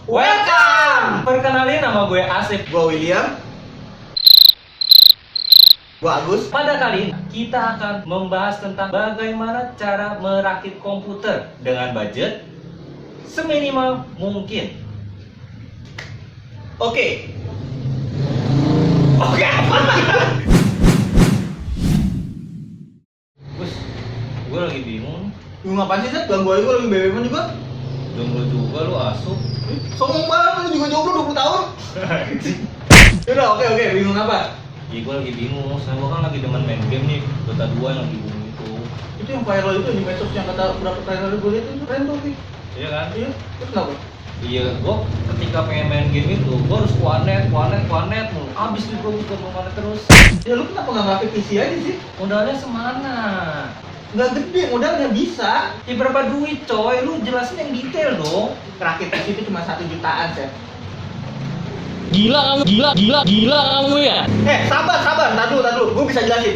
Welcome! Perkenalin, nama gue Asif. Gua William. Gua Agus. Pada kali ini kita akan membahas tentang bagaimana cara merakit komputer dengan budget seminimal mungkin. Oke. Apa? Gus, gue lagi bingung. Lu ngapain sih, Set? Ganggu aja, gua lagi BBM juga. Jomblo juga lu asuh. Sombong banget, lu juga jomblo 20 tahun. Udah, oke, bingung apa? Iya, gue lagi bingung. Soalnya gue kan lagi demen main game nih, Dota 2 yang lagi booming itu. Itu yang viral itu di medsos yang kata berapa trailer gue lihat itu keren tuh, Pi. Iya kan? Iya, terus kenapa? Iya, gue ketika pengen main game itu, gue harus kuanet mulu. Abis nih gue buka kuanet terus. Ya lu kenapa nggak ngerakit PC aja sih? Modalnya semana? Nggak gede, modalnya bisa. Ya berapa duit coy, lu jelasin yang detail dong. Rakit PC itu cuma 1 jutaan, Set. Gila kamu ya. Sabar, tar dulu. Gua bisa jelasin.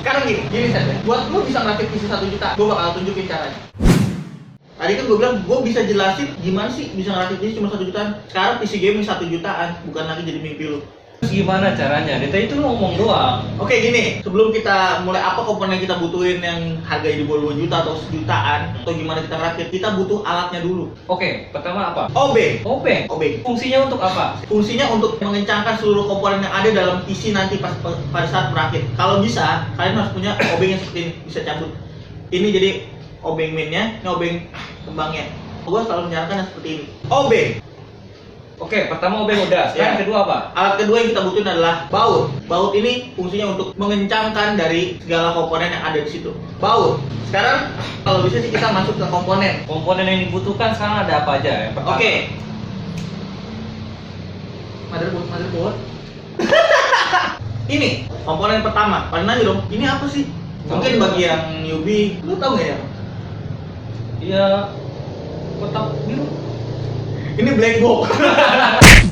Sekarang gini Set. Buat lu bisa ngerakit PC 1 juta, gua bakal tunjukin caranya. Tadi kan gua bilang gua bisa jelasin gimana sih bisa ngerakit PC cuma 1 jutaan. Sekarang PC gaming 1 jutaan, bukan lagi jadi mimpi lu. Terus gimana caranya? Deta itu lu ngomong doang. Oke, gini, sebelum kita mulai apa komponen yang kita butuhin yang harganya di bawah 2 juta atau sejutaan atau gimana kita ngerakit, kita butuh alatnya dulu. Oke, pertama apa? Obeng. Obeng. Fungsinya untuk apa? Fungsinya untuk mengencangkan seluruh komponen yang ada dalam PC nanti pada saat merakit. Kalau bisa, kalian harus punya obeng yang seperti ini, bisa cabut. Ini jadi obeng mainnya, ini obeng kembangnya. Gua selalu menyarankan yang seperti ini. Obeng. Oke, pertama obeng udah. Sekarang Ya. kedua apa? Alat kedua yang kita butuhin adalah baut. Baut ini fungsinya untuk mengencangkan dari segala komponen yang ada di situ. Baut. Sekarang kalau bisa sih kita masuk ke komponen. Komponen yang dibutuhkan sekarang ada apa aja? Yang pertama. Oke. Motherboard. Ini komponen pertama. Kalian nanya dong, ini apa sih? Mungkin bagi yang newbie, lu tahu nggak ya? Iya, kotak biru. Ini black box.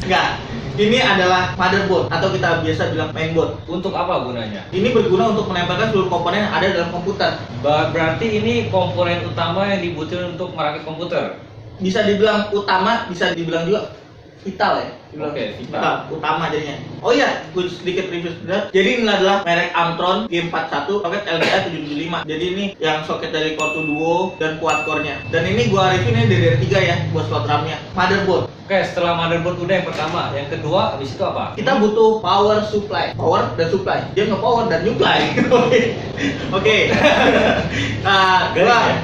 Enggak. Ini adalah motherboard atau kita biasa bilang mainboard. Untuk apa gunanya? Ini berguna untuk menempelkan seluruh komponen yang ada dalam komputer. Berarti ini komponen utama yang dibutuhkan untuk merakit komputer. Bisa dibilang utama, bisa dibilang juga vital ya. Dibilang Oke, vital. utama jadinya. Oh iya, gue sedikit review sebentar. Jadi ini adalah merek Amtron G41 soket LGA 775. Jadi ini yang soket dari Core 2 Duo dan quad core-nya. Dan ini gua review ini DDR3 ya buat slot RAM-nya. Motherboard. Oke, setelah motherboard udah yang pertama, yang kedua habis itu apa? Kita butuh power supply. Power dan supply. Dia nggak power dan supply. Oke. Nah, Garing gua ya?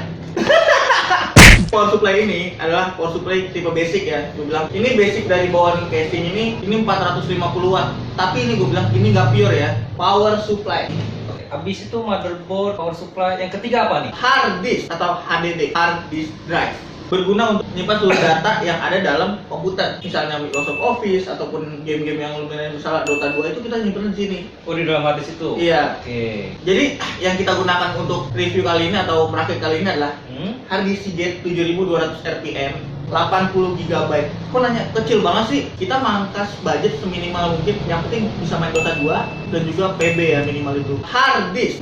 power supply ini adalah power supply tipe basic ya. Gue bilang ini basic dari bawaan casing ini 450 watt. Tapi ini gue bilang ini nggak pure ya. Power supply. Oke, habis itu motherboard, power supply. Yang ketiga apa nih? Hard disk atau HDD, hard disk drive. Berguna untuk menyimpan seluruh data yang ada dalam komputer. Misalnya Microsoft Office ataupun game-game yang lumayan misalnya Dota 2 itu kita nyimpen di sini. Oh, di dalam hard disk itu? Iya. Oke. Jadi yang kita gunakan untuk review kali ini atau merakit kali ini adalah hard disk Seagate 7200 RPM 80 GB. Kok nanya kecil banget sih? Kita mangkas budget seminimal mungkin. Yang penting bisa main Dota 2 dan juga PB ya minimal itu. Hard disk.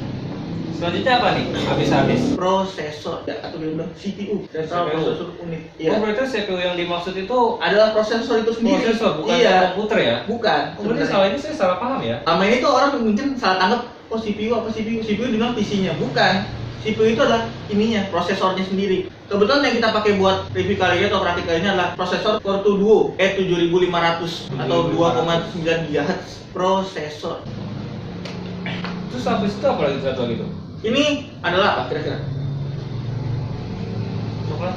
Selanjutnya apa nih? Habis-habis. Prosesor ya, atau dia bilang CPU, CPU. Central Processor Unit. Oh, Iya. berarti CPU yang dimaksud itu Adalah prosesor itu sendiri. prosesor, bukan Iya. komputer ya? Bukan. Oh, berarti salah ini saya salah paham ya? Lama ini tuh orang mungkin salah tanggap, oh CPU apa CPU? CPU dibilang PC-nya. Bukan. CPU itu adalah ininya, prosesornya sendiri. Kebetulan yang kita pakai buat review kali ini atau praktik kali ini adalah prosesor Core 2 Duo E7500 atau 2,9 GHz prosesor. Terus habis itu apa lagi satu lagi tuh? Ini adalah apa kira-kira? Coklat?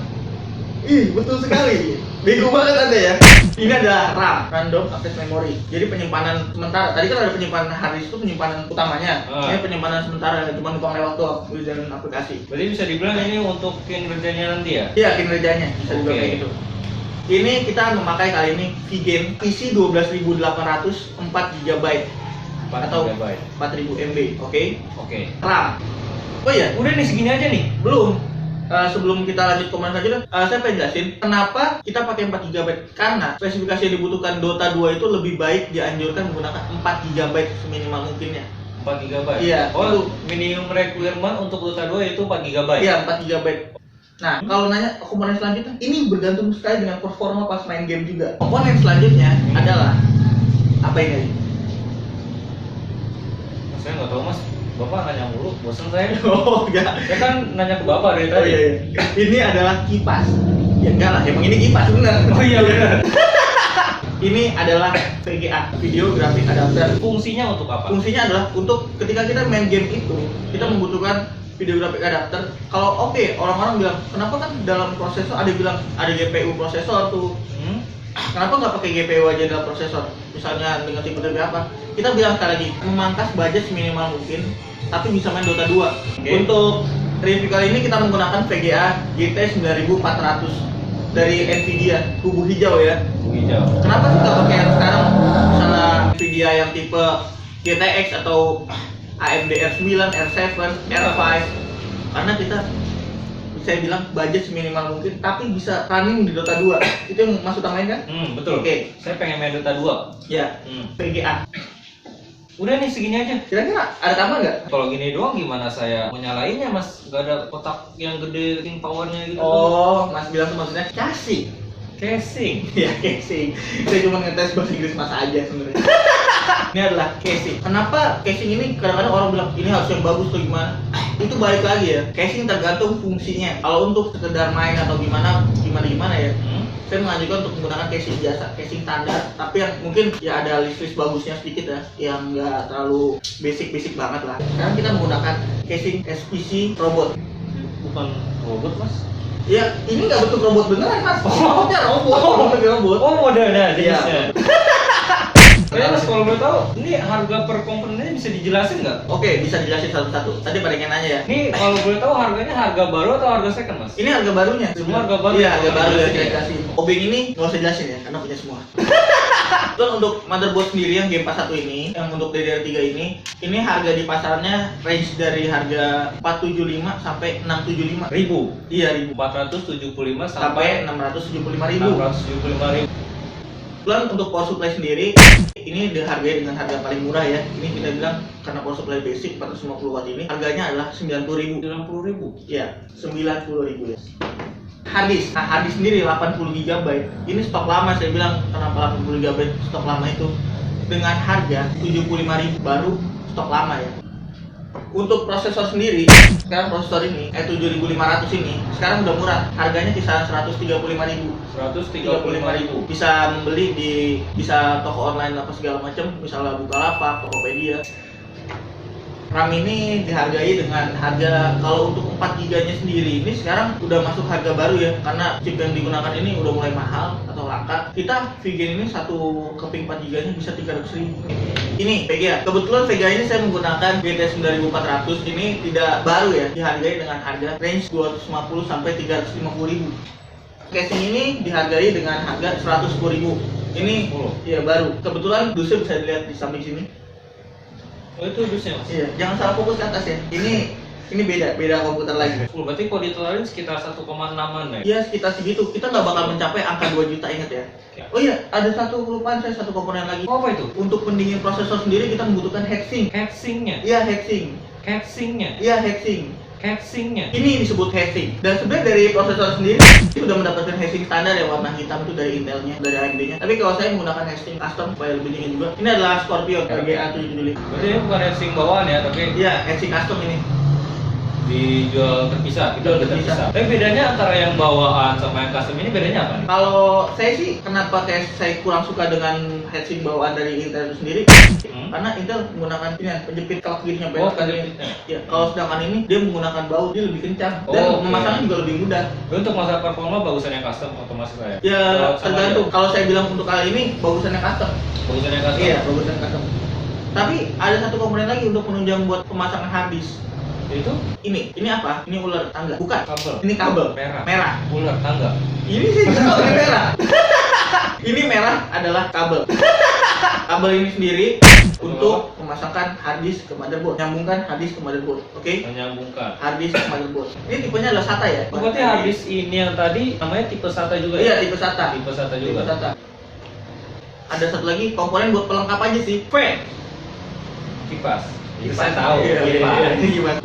Ih, betul sekali. Bego banget Anda ya. Ini adalah RAM, Random Access Memory. Jadi penyimpanan sementara. Tadi kan ada penyimpanan hard disk itu penyimpanan utamanya. Ini penyimpanan sementara, cuma numpang lewat doang dengan aplikasi. Berarti bisa dibilang ini untuk kinerjanya nanti ya? Iya, kinerjanya bisa dibilang Oke. kayak gitu. Ini kita memakai kali ini VGame PC 12800 4 GB atau 4000 MB, oke? Oke. RAM. Oh iya, Udah nih segini aja nih. belum. Sebelum kita lanjut komen saja, saya pengen jelasin kenapa kita pakai 4 GB. Karena spesifikasi yang dibutuhkan Dota 2 itu lebih baik dianjurkan menggunakan 4 GB seminimal mungkinnya. 4 GB? Iya. Oh, minimum requirement untuk Dota 2 itu 4 GB? Iya, 4 GB. Nah, kalau nanya komponen selanjutnya, ini bergantung sekali dengan performa pas main game juga. Komponen selanjutnya adalah apa ini? Saya nggak tahu mas, bapak nanya mulu, bosan saya. Oh, enggak. Saya kan nanya ke bapak dari Oh tadi. iya, iya. Ini adalah kipas. Ya enggak lah, emang ini kipas benar. Oh iya benar. Ini adalah VGA, Video Graphic Adapter. Fungsinya untuk apa? Fungsinya adalah untuk ketika kita main game itu, kita membutuhkan video graphic adapter. Kalau orang-orang bilang, kenapa kan dalam prosesor ada bilang ada GPU prosesor tuh. Kenapa nggak pakai GPU aja dalam prosesor? Misalnya dengan tipe GPU apa? Kita bilang sekali lagi, memangkas budget seminimal mungkin, tapi bisa main Dota 2. Untuk review kali ini kita menggunakan VGA GT 9400 dari Nvidia, kubu hijau ya. Hijau. Kenapa sih nggak pakai yang sekarang? Misalnya Nvidia yang tipe GTX atau AMD R9, R7, R5, karena kita saya bilang budget seminimal mungkin, tapi bisa running di Dota 2. Itu yang maksud lain kan? Betul. Oke. Saya pengen main Dota 2. Ya, VGA. Udah nih segini aja. Kira-kira ada tambah nggak? Kalau gini doang gimana saya menyalainnya mas? Gak ada kotak yang gede king powernya gitu. Oh, Mas bilang tuh maksudnya casing. Casing. Ya, casing. Saya cuma ngetes bahasa Inggris Mas aja sebenarnya. Ini adalah casing. Kenapa casing ini kadang-kadang orang bilang ini harus yang bagus atau gimana? Itu balik lagi ya. Casing tergantung fungsinya. Kalau untuk sekedar main atau gimana ya. Saya menganjurkan untuk menggunakan casing biasa, casing standar, tapi yang mungkin ya ada list bagusnya sedikit ya, yang nggak terlalu basic banget lah. Sekarang kita menggunakan casing SPC robot. Bukan robot mas? Ya, ini nggak bentuk robot beneran mas. Robotnya robot. Oh modelnya Iya. jenisnya. Kayaknya mas kalau boleh tahu, ini harga per komponennya bisa dijelasin nggak? Oke, bisa dijelasin satu-satu. Tadi pada yang nanya ya. Ini kalau boleh tahu harganya harga baru atau harga second mas? Ini harga barunya. Semua harga baru. Iya, harga Oh, baru ya jelasin saya ya. kasih. Obeng ini nggak usah jelasin ya, karena punya semua. Dan untuk motherboard sendiri yang Game Pass 1 ini, yang untuk DDR3 ini harga di pasarnya range dari harga 475 sampai 675. Ribu. Iya, 475 sampai sampai 675.000. 675.000. Kemudian untuk power supply sendiri, ini dihargai dengan harga paling murah ya. Ini kita bilang karena power supply basic 450 watt ini harganya adalah 90.000. 90.000. Iya, 90.000 ya. Harddisk, nah harddisk sendiri 80 GB. Ini stok lama, saya bilang kenapa 80 GB stok lama itu dengan harga 75.000 baru stok lama ya. Untuk prosesor sendiri, sekarang prosesor ini 7500 ini sekarang udah murah, harganya kisaran 135.000. 135.000. Bisa membeli di toko online apa segala macam, misalnya Bukalapak, Tokopedia. RAM ini dihargai dengan harga, kalau untuk 4 GB nya sendiri ini sekarang udah masuk harga baru ya, karena chip yang digunakan ini udah mulai mahal atau langka. Kita VGA ini satu keping 4 GB nya bisa 300.000. Ini VGA, kebetulan VGA ini saya menggunakan GT 9400, ini tidak baru ya, dihargai dengan harga range 250 sampai 350.000. Casing ini dihargai dengan harga 110.000. Ini ya baru, kebetulan dusnya bisa dilihat di samping sini. Oh itu dusnya mas? Iya, jangan salah fokus ke atas ya. Ini beda komputer lagi. Berarti kalau ditolarin sekitar 1,6an ya? Iya, sekitar segitu. Kita nggak bakal mencapai angka 2 juta, ingat ya. Oh iya, ada satu kelupaan saya, satu komponen lagi. Oh, apa itu? Untuk pendingin prosesor sendiri kita membutuhkan heatsink. Heatsinknya? Iya, heatsink. Heatsinknya? Iya, heatsink. Heatsinknya? Ini disebut heatsink. Dan sebenarnya dari prosesor sendiri itu sudah mendapatkan heatsink standar yang warna hitam itu dari Intelnya, dari AMD-nya. Tapi kalau saya menggunakan heatsink custom supaya lebih dingin juga. Ini adalah Scorpio RGA 775. Berarti ini bukan heatsink bawaan ya, tapi Iya, heatsink custom ini. dijual terpisah, Dijual terpisah. Tapi bedanya antara yang bawaan sama yang custom ini bedanya apa nih? Kalau saya sih kenapa kayak saya kurang suka dengan heatsink bawaan dari Intel itu sendiri, karena Intel menggunakan ini penjepit kelak gini nyampe Oh, kan penjepitnya. ya. Kalau sedangkan ini dia menggunakan baut, dia lebih kencang dan Oh, oke. memasangnya juga lebih mudah. Untuk masalah performa bagusan yang custom atau masuk saya? Ya Sama tergantung. aja? Kalau saya bilang untuk kali ini bagusan yang custom. Bagusan yang custom? Iya, bagusan custom. Tapi ada satu komponen lagi untuk penunjang buat pemasangan harddisk. Itu Ini apa? Ini ular tangga. Bukan. kabel. Ini kabel. Merah. Merah. Ular tangga. Ini sih tahu ini merah. Ini merah adalah kabel. Kabel ini sendiri untuk memasangkan harddisk ke motherboard, nyambungkan harddisk ke motherboard. Oke? Menyambungkan. Harddisk ke motherboard. Ini tipenya adalah SATA ya. Oh, berarti harddisk ini yang tadi namanya tipe SATA juga Iya, ya? tipe SATA. Tipe SATA Tipe juga. SATA. Ada satu lagi komponen buat pelengkap aja sih. fan. Kipas. Itu saya tahu. Iya, Kipas. iya. Ini gimana?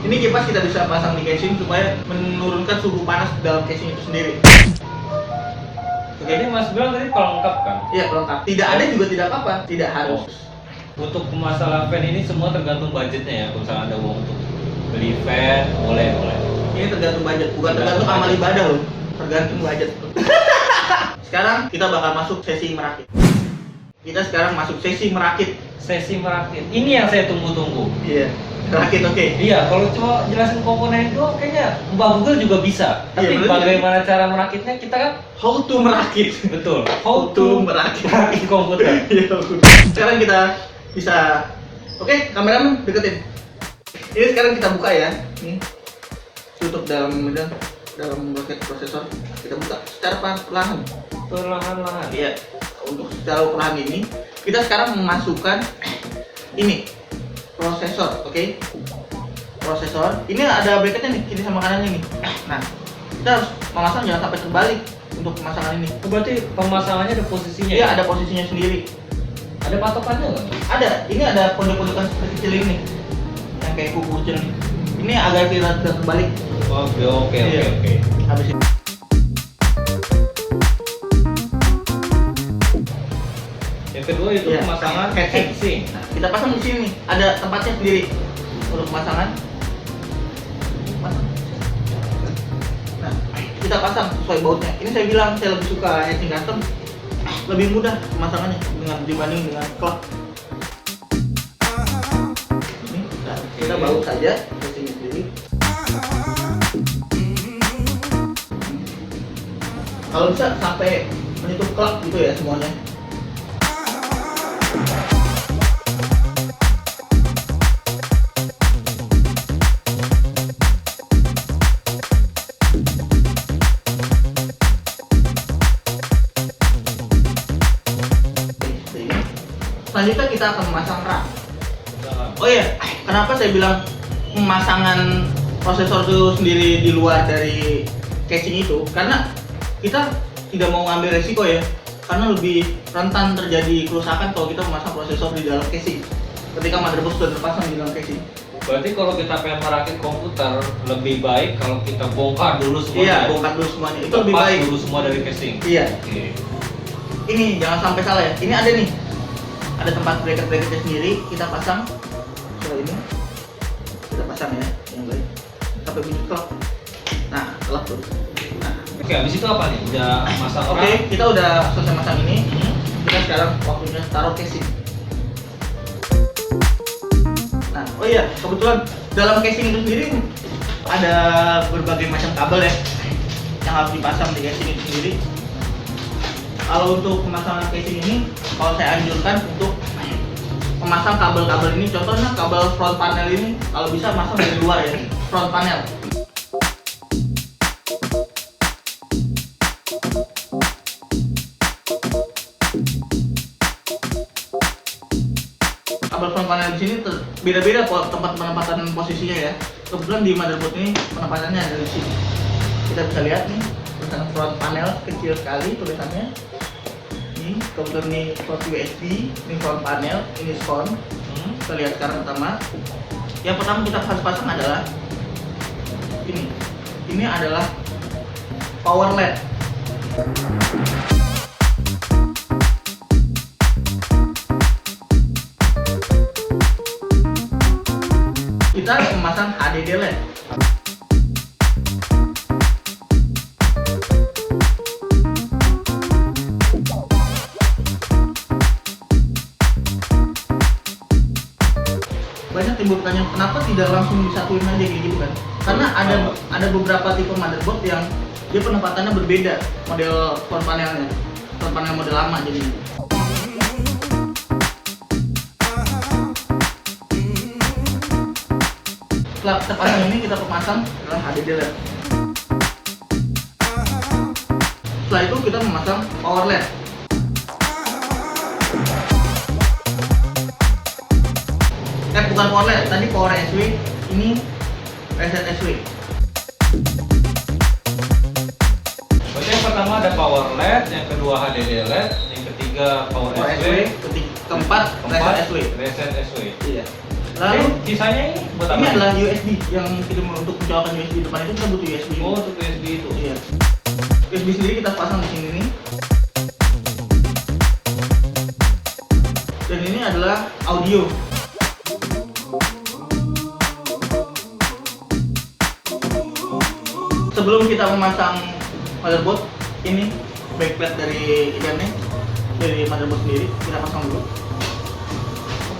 Ini kipas kita bisa pasang di casing supaya menurunkan suhu panas dalam casing itu sendiri. Jadi Mas bilang tadi pelengkap kan? Iya, pelengkap. Tidak ada juga tidak apa-apa, tidak harus. Untuk masalah fan ini semua tergantung budgetnya ya. Kalau misalnya ada uang untuk beli fan, boleh. Ini tergantung budget, bukan tergantung Tergantung amal budget. ibadah loh. Tergantung budget. Sekarang kita bakal masuk sesi merakit. Kita sekarang masuk sesi merakit. Sesi merakit. Ini yang saya tunggu-tunggu. Iya. Merakit, oke. Iya, kalau cuma jelasin komponen itu kayaknya Mbak Google juga bisa. Tapi Iya, bener. bagaimana cara merakitnya kita kan How to merakit. betul. How to merakit. merakit komputer. Iya, sekarang kita bisa. Oke, kameramen deketin. Ini sekarang kita buka ya. Nih. Tutup dalam bracket prosesor. Kita buka secara perlahan. Perlahan-lahan. Iya. Untuk secara perlahan ini, kita sekarang memasukkan ini prosesor, oke? Prosesor. Ini ada bracketnya nih, kiri sama kanannya nih. Nah, kita harus memasang jangan sampai terbalik untuk pemasangan ini. Oh, berarti pemasangannya ada posisinya Iya, ya? ada posisinya sendiri. Ada patokannya nggak? Ada. Ini ada pondok-pondokan seperti kecil ini, yang kayak kuku kecil nih. Ini agak tidak terbalik. Oke. Iya. Habis itu. Yang kedua itu Iya. pemasangan heatsink. Nah, kita pasang di sini nih, ada tempatnya sendiri untuk pemasangan. Nah, kita pasang sesuai bautnya. Ini saya bilang saya lebih suka heatsink custom, lebih mudah pemasangannya dibanding dengan klep. Ini kita baut saja heatsinknya sendiri. Kalau bisa sampai menyentuh klep gitu ya semuanya. Selanjutnya kita akan memasang RAM. Oh iya, kenapa saya bilang pemasangan prosesor itu sendiri di luar dari casing itu? Karena kita tidak mau ngambil resiko ya, karena lebih rentan terjadi kerusakan kalau kita memasang prosesor di dalam casing. Ketika motherboard sudah terpasang di dalam casing. Berarti kalau kita pengen merakit komputer lebih baik kalau kita bongkar dulu semuanya. Iya, bongkar dulu semuanya. Itu lebih Lepas baik. dulu semua dari casing. Iya. Oke. Ini jangan sampai salah ya. Ini ada nih. Ada tempat bracket-bracketnya sendiri. Kita pasang. Coba ini. Kita pasang ya, yang baik. Sampai bunyi klep. Nah, klep terus. Nah, Oke, habis itu apa nih? Udah masang oke, RAM. kita udah selesai masang ini. Kita sekarang waktunya taruh casing. Nah, oh iya, kebetulan dalam casing itu sendiri ada berbagai macam kabel ya yang harus dipasang di casing itu sendiri. Kalau untuk pemasangan casing ini, kalau saya anjurkan untuk memasang kabel-kabel ini, contohnya kabel front panel ini, kalau bisa masang dari luar ya, front panel. Kabel front panel di sini beda-beda tempat penempatan posisinya ya. Kebetulan di motherboard ini penempatannya ada di sini. Kita bisa lihat nih tulisan front panel kecil sekali tulisannya. Ini kebetulan ini port USB, ini front panel, ini sound. Kita lihat sekarang pertama. Yang pertama kita harus pasang adalah ini. Ini adalah power LED. Kita memasang HDD LED. Banyak timbul pertanyaan kenapa tidak langsung disatuin aja kayak gitu kan? Karena ada beberapa tipe motherboard yang dia penempatannya berbeda model front panelnya, front panel model lama jadi. Setelah kita pasang ini kita pemasang adalah HDD LED. Setelah itu kita memasang power LED. Bukan power LED, tadi power SW, ini reset SW. Berarti yang pertama ada power LED, yang kedua HDD LED, yang ketiga power Power SW, SW, keempat reset SW. reset SW. Iya. Lalu sisanya ini buat apa? ini adalah USB yang kita mau untuk mencolokan USB depan itu kita butuh USB. Oh, untuk USB itu. Iya. USB sendiri kita pasang di sini nih. Dan ini adalah audio. Sebelum kita memasang motherboard, ini backplate dari motherboard sendiri kita pasang dulu.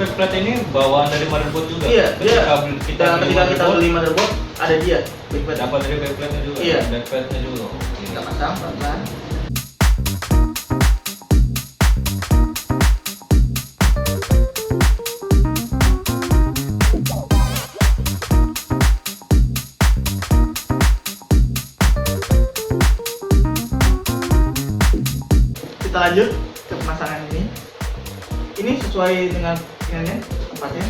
Backplate ini bawaan dari motherboard juga. Iya, ketika ketika kita beli motherboard ada dia backplate. dapat dari backplate-nya juga. Iya. Backplate-nya juga. Kita pasang pelan-pelan. Kita lanjut ke pemasangan ini. Ini sesuai dengan ininya, tempatnya.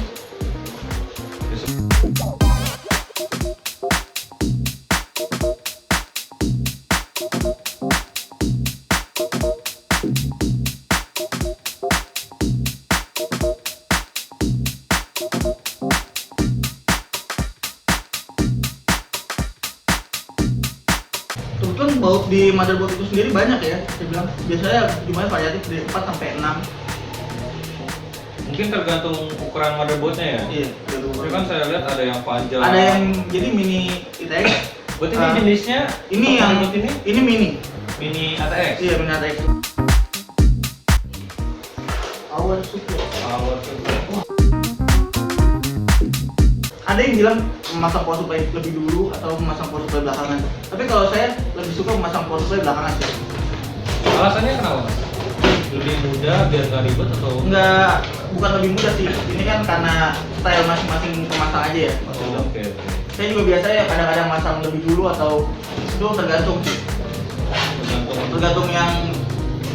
Kebetulan baut di motherboard itu sendiri banyak ya. Saya bilang biasanya jumlahnya variatif dari 4 sampai 6. Mungkin tergantung ukuran motherboardnya ya. Iya, Tapi kan saya lihat ada yang panjang. ada yang jadi mini ITX. Berarti ini jenisnya Ini yang motherboard ini mini. mini ATX. Iya, mini ITX. Power supply. Power supply. Ada yang bilang memasang power supply lebih dulu atau memasang power supply belakangan. Tapi kalau saya lebih suka memasang power supply belakangan sih. Alasannya kenapa, Mas? Lebih mudah biar nggak ribet atau? Enggak, bukan lebih mudah sih. Ini kan karena style masing-masing pemasang aja ya. Oh, oke. Saya juga biasa ya kadang-kadang masang lebih dulu atau itu tergantung Tergantung. yang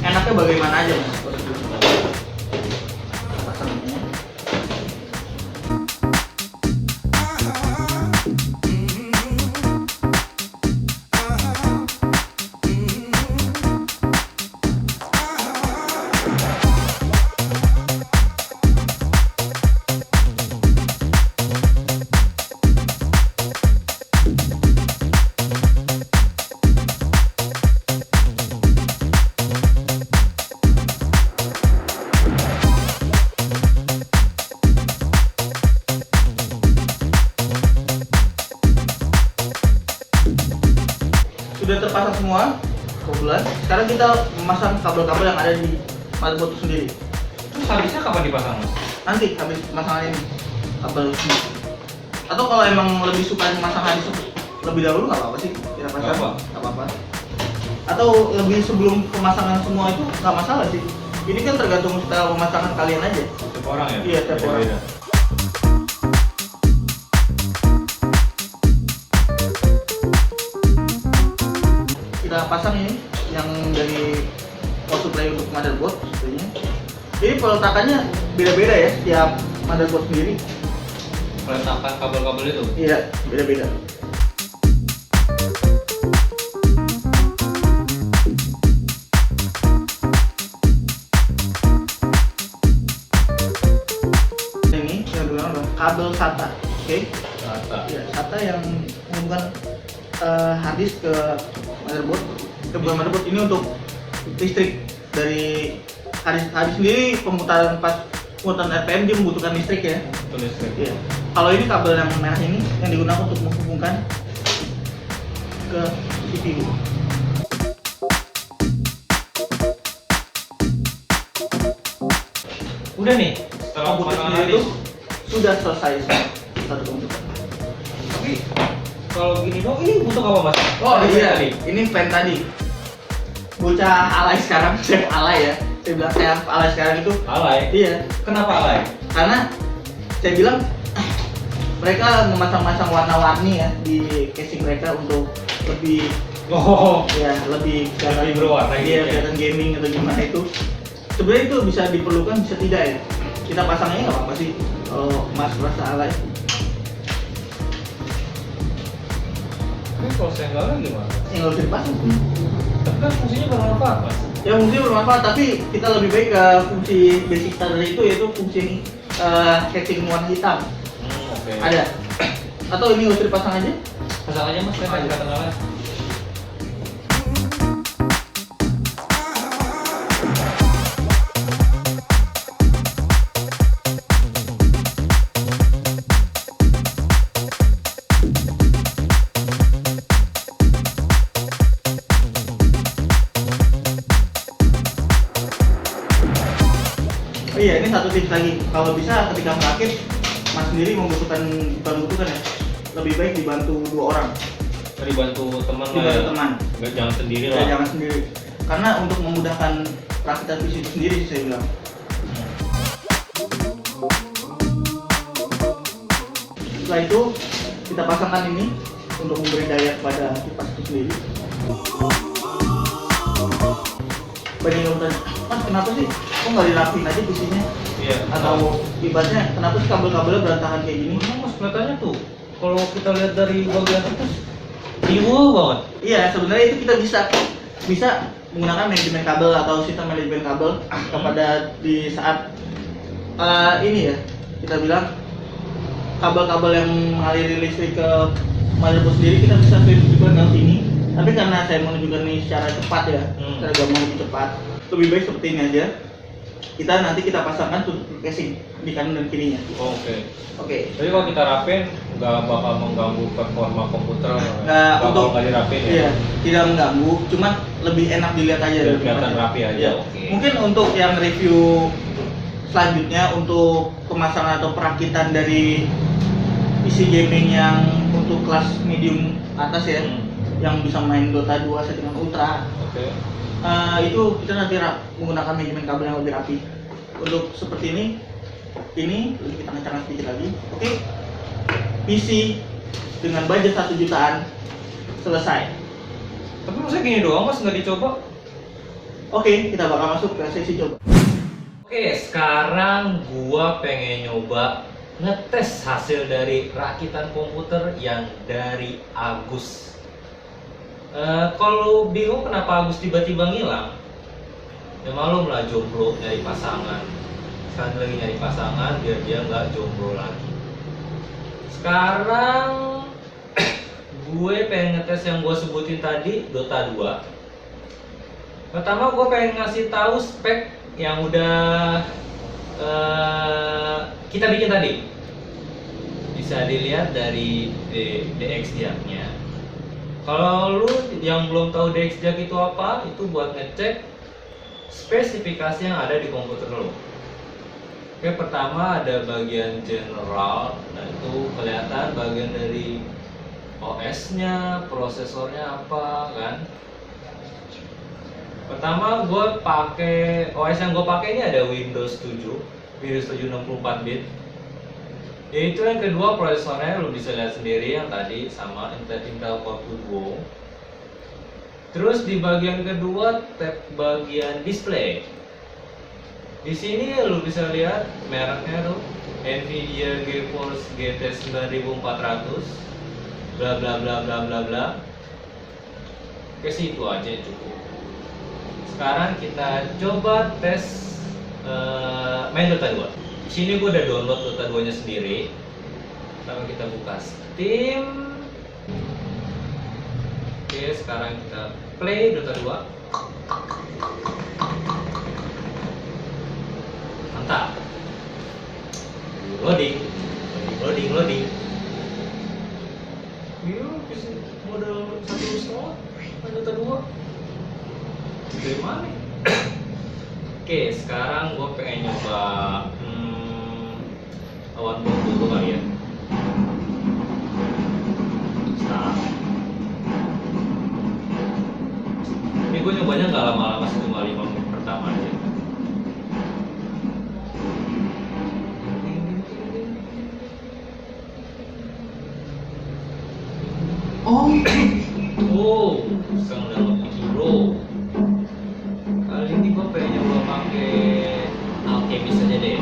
enaknya bagaimana aja mas. Pasangnya. Sudah terpasang semua kebetulan. Sekarang kita memasang kabel-kabel yang ada di motherboard itu sendiri. Terus habisnya kapan dipasang, Mas? Nanti habis pemasangan ini kabel sendiri. Atau kalau emang lebih suka memasang habis lebih dahulu nggak apa-apa sih kita pasang. Nggak apa-apa. Atau lebih sebelum pemasangan semua itu nggak masalah sih. Ini kan tergantung style pemasangan kalian aja. Setiap orang ya? Iya, setiap orang. Beda-beda. Kita pasang ini yang dari power supply untuk motherboard sebenarnya. Jadi peletakannya beda-beda ya setiap motherboard sendiri. Peletakan kabel-kabel itu. Iya, beda-beda. Ini yang digunakan adalah kabel SATA, oke? Rata. Ya, SATA yang menghubungkan hard disk ke motherboard. Bukan motherboard, ini untuk listrik dari hard disk sendiri. Pemutaran RPM dia membutuhkan listrik ya. Itu listrik. Iya. Kalau ini kabel yang merah ini yang digunakan untuk menghubungkan ke CPU. Udah nih, setelah Komputer pemasangan sendiri itu. itu sudah selesai satu komputer. Tapi kalau gini dong, ini untuk apa, Mas? Oh Tadi iya, tadi. ini fan tadi. Bocah alay sekarang, saya alay ya. Saya bilang saya alay sekarang itu. Alay. Iya, Kenapa alay? karena saya bilang mereka memasang-masang warna-warni ya di casing mereka untuk lebih Oh, ya lebih kelihatan berwarna iya, gitu ya. kelihatan gaming atau gimana itu. Sebenarnya itu bisa diperlukan, bisa tidak ya. Kita pasangnya nggak apa-apa sih kalau Mas merasa alay. Tapi kalau saya nggak alay gimana? Ya nggak usah dipasang. Tapi kan fungsinya bermanfaat, Mas. Ya fungsi bermanfaat, tapi kita lebih baik ke fungsi basic standar itu, yaitu fungsi ini casing warna hitam. Oke. Ada. Atau ini harus dipasang aja? Pasang aja mas, saya nggak kenalan. Oh iya, ini satu tips lagi. Kalau bisa ketika merakit, Mas sendiri bukan ya. Lebih baik dibantu 2 orang. Dibantu teman lah Dibantu ya. teman. Nggak, jangan sendiri Ya, lah. jangan sendiri. Karena untuk memudahkan perakitan PC itu sendiri saya bilang. Setelah itu kita pasangkan ini untuk memberi daya pada kipas itu sendiri. Banyak yang bertanya, Mas kenapa sih? Kok nggak dirapiin aja PC-nya? Iya. Atau kipasnya, kenapa sih kabel-kabelnya berantakan kayak gini? Ini mas kelihatannya tuh, kalau kita lihat dari bagian atas, iwo banget. Iya, sebenarnya itu kita bisa menggunakan manajemen kabel atau sistem manajemen kabel kepada di saat ini ya, kita bilang kabel-kabel yang mengaliri listrik ke motherboard sendiri kita bisa juga lewat sini. Tapi karena saya menunjukkan ini secara cepat ya, secara gampang lebih cepat, lebih baik seperti ini aja. Kita pasangkan tutup casing di kanan dan kirinya. Oke. Jadi kalau kita rapin, nggak bakal mengganggu performa komputer. Untuk nggak dirapin ya. Iya, tidak mengganggu, cuman lebih enak dilihat aja. Biar kelihatan rapi aja. Iya. Oke. Mungkin untuk yang review selanjutnya untuk pemasangan atau perakitan dari PC gaming yang untuk kelas medium atas ya, yang bisa main Dota 2 settingan ultra. Oke. Itu kita nanti menggunakan manajemen kabel yang lebih rapi. Untuk seperti ini lebih kita kencangkan sedikit lagi. Oke. PC dengan budget 1 jutaan selesai. Tapi maksudnya gini doang mas, nggak dicoba? Oke, kita bakal masuk ke sesi coba. Oke, sekarang gua pengen nyoba ngetes hasil dari rakitan komputer yang dari Agus. Kalau bingung kenapa Agus tiba-tiba ngilang, ya malum lah jomblo nyari pasangan. Sekarang lagi nyari pasangan biar dia nggak jomblo lagi. Sekarang gue pengen ngetes yang gue sebutin tadi, Dota 2. Pertama gue pengen ngasih tahu spek yang udah kita bikin tadi. Bisa dilihat dari DX Diag-nya. Kalau lu yang belum tahu DX Diag itu apa, itu buat ngecek spesifikasi yang ada di komputer lu. Oke, pertama ada bagian general. Nah, itu kelihatan bagian dari OS-nya, prosesornya apa kan. Pertama gue pakai OS yang gue pakai ini ada Windows 7 64 bit. Yaitu yang kedua prosesornya lu bisa lihat sendiri yang tadi sama Intel Core 2 Duo. Terus di bagian kedua tab bagian display. Di sini lu bisa lihat mereknya tuh Nvidia GeForce GT 9400 bla bla bla bla bla bla. Oke sih itu aja cukup. Sekarang kita coba tes main Dota 2. Di sini gue udah download Dota 2-nya sendiri. Sekarang kita buka Steam. Oke, sekarang kita play Dota 2. Mantap. Loading. Iya, model 1,5 Dota 2. Dari mana? Oke, sekarang gue pengen nyoba awan bom dulu kali ya. Start. Ini gue nyobanya nggak lama-lama, cuma 5 menit pertama aja. Oh, sedang download hero. Kali ini gue pengen nyoba pakai Alchemist aja deh.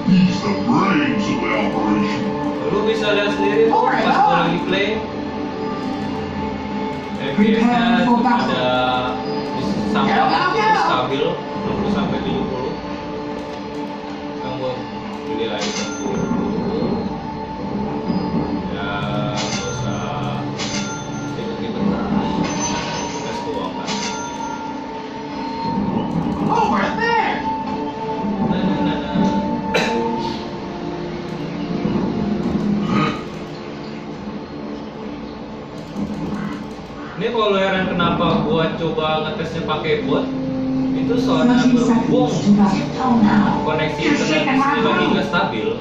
He's the brains of the operation. Lu bisa lihat sendiri tuh pas gue lagi play. FPS-nya ada sampai stabil 60 sampai 70. Sekarang gua pilih lagi 60. Ya, nggak usah ribet-ribet lah. Gas doang kan. Over there! Nah. Ini kalau heran kenapa gua coba ngetesnya pakai bot, itu soalnya berhubung koneksi internet di sini lagi nggak stabil.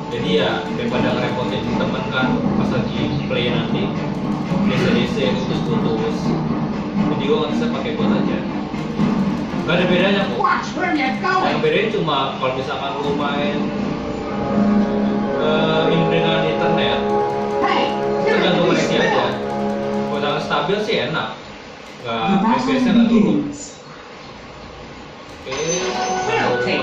Jadi ya daripada ngerepotin temen kan pas lagi play nanti DC putus-putus. Jadi gua ngetesnya pakai bot aja. Gak ada bedanya kok. Yang bedain cuma kalau misalkan lu main dengan internet, tergantung koneksi aja. Kalau stabil sih enak, nggak FPS-nya nggak turun. Oke,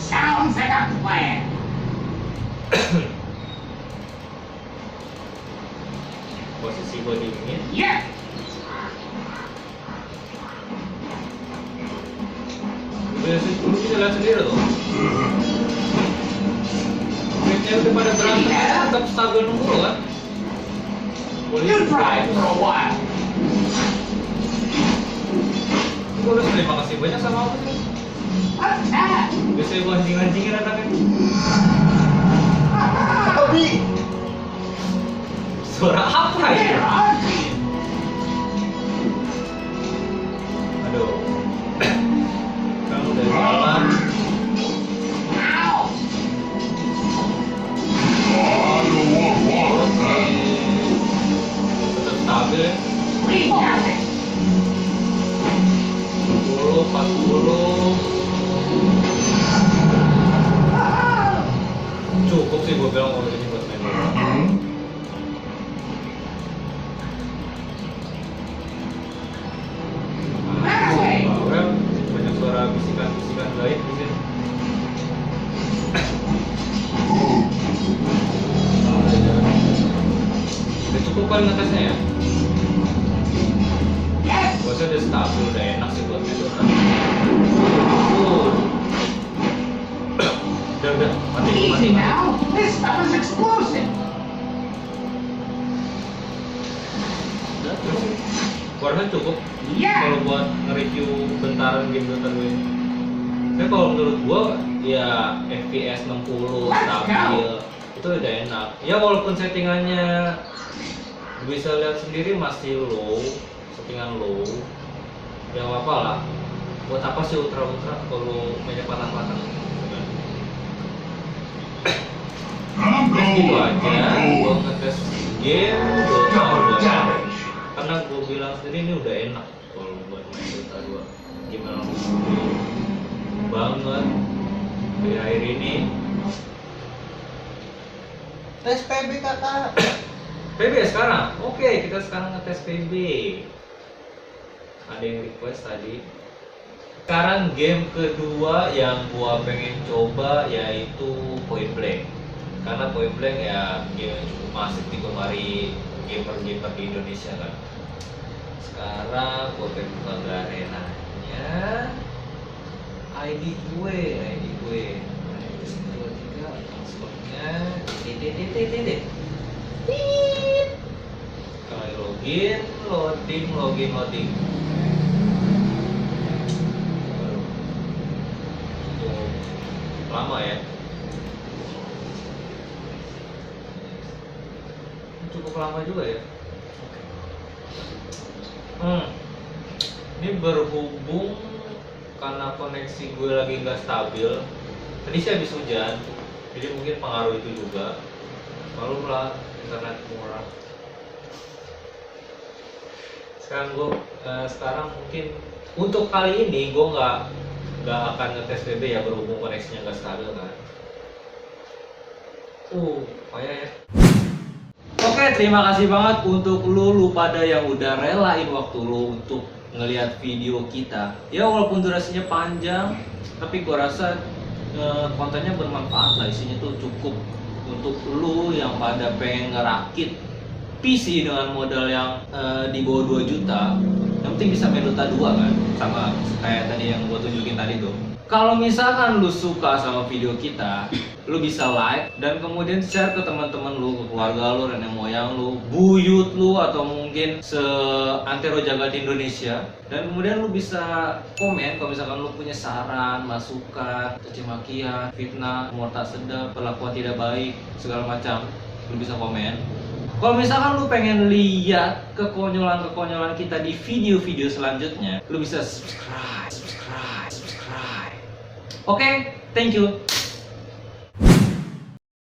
Sounds like a plan. Posisi body ini. Yeah. Lu bisa lihat sendiri tuh. Yang udah pada berantem tetap stabil nunggu kan? You try for a while. Gue harus terima kasih banyak sama aku sih. Attack. Biasanya gue anjing-anjingin anaknya. Tapi Suara apa Here, ya? I'll see you. Aduh. Kamu udah jalan. Ow. Tetap stabil ya. We got it. 40, 40. Cukup sih gue bilang kalau ini buat main bola. Bawel, banyak suara bisikan-bisikan gaib di sini. Udah cukup kali ngetesnya ya? Yes. Gue sih udah stabil, udah enak sih buat main Dota. Udah, mati. Easy now. This stuff is explosive. Udah, terus gua rasa cukup Yeah. kalau buat nge-review bentaran game Dota gue. Tapi kalau menurut gua ya FPS 60 stabil itu udah enak. Ya walaupun settingannya bisa lihat sendiri masih low, settingan low. Ya nggak apa lah. Buat apa sih ultra kalau mainnya patah-patah? I'm Terus gitu aja, gua ngetes game Dota udah, karena gua bilang sendiri ini udah enak kalau buat main Dota 2. Gimana banget di akhir ini. tes PB kakak. PB ya sekarang? Oke, kita sekarang ngetes PB. Ada yang request tadi. Sekarang game kedua yang gua pengen coba yaitu Point Blank. Karena Point Blank ya game yang cukup masif digemari gamer-gamer di Indonesia kan. Sekarang gua pengen buka garenanya. ID gue. 1, 2, 3, passwordnya titit. Kali loading. Baru. Cukup lama ya. Cukup lama juga ya. Ini berhubung karena koneksi gue lagi nggak stabil. Tadi sih habis hujan, jadi mungkin pengaruh itu juga. Malum lah internet murah. Sekarang mungkin untuk kali ini gue nggak akan ngetes PB ya berhubung koneksinya nggak stabil kan. Payah ya. Oke, terima kasih banget untuk lu pada yang udah relain waktu lu untuk ngelihat video kita. Ya walaupun durasinya panjang, tapi gua rasa kontennya bermanfaat lah, isinya tuh cukup untuk lu yang pada pengen ngerakit PC dengan modal yang di bawah 2 juta, yang penting bisa main Dota 2 kan, sama kayak tadi yang gua tunjukin tadi tuh. Kalau misalkan lu suka sama video kita, lu bisa like dan kemudian share ke teman-teman lu, ke keluarga lu, nenek moyang lu, buyut lu, atau mungkin seantero jagat Indonesia. Dan kemudian lu bisa komen kalau misalkan lu punya saran, masukan, caci makian, fitnah, humor tak sedap, perlakuan tidak baik, segala macam. Lu bisa komen. Kalau misalkan lu pengen lihat kekonyolan-kekonyolan kita di video-video selanjutnya, lu bisa subscribe. Oke, thank you.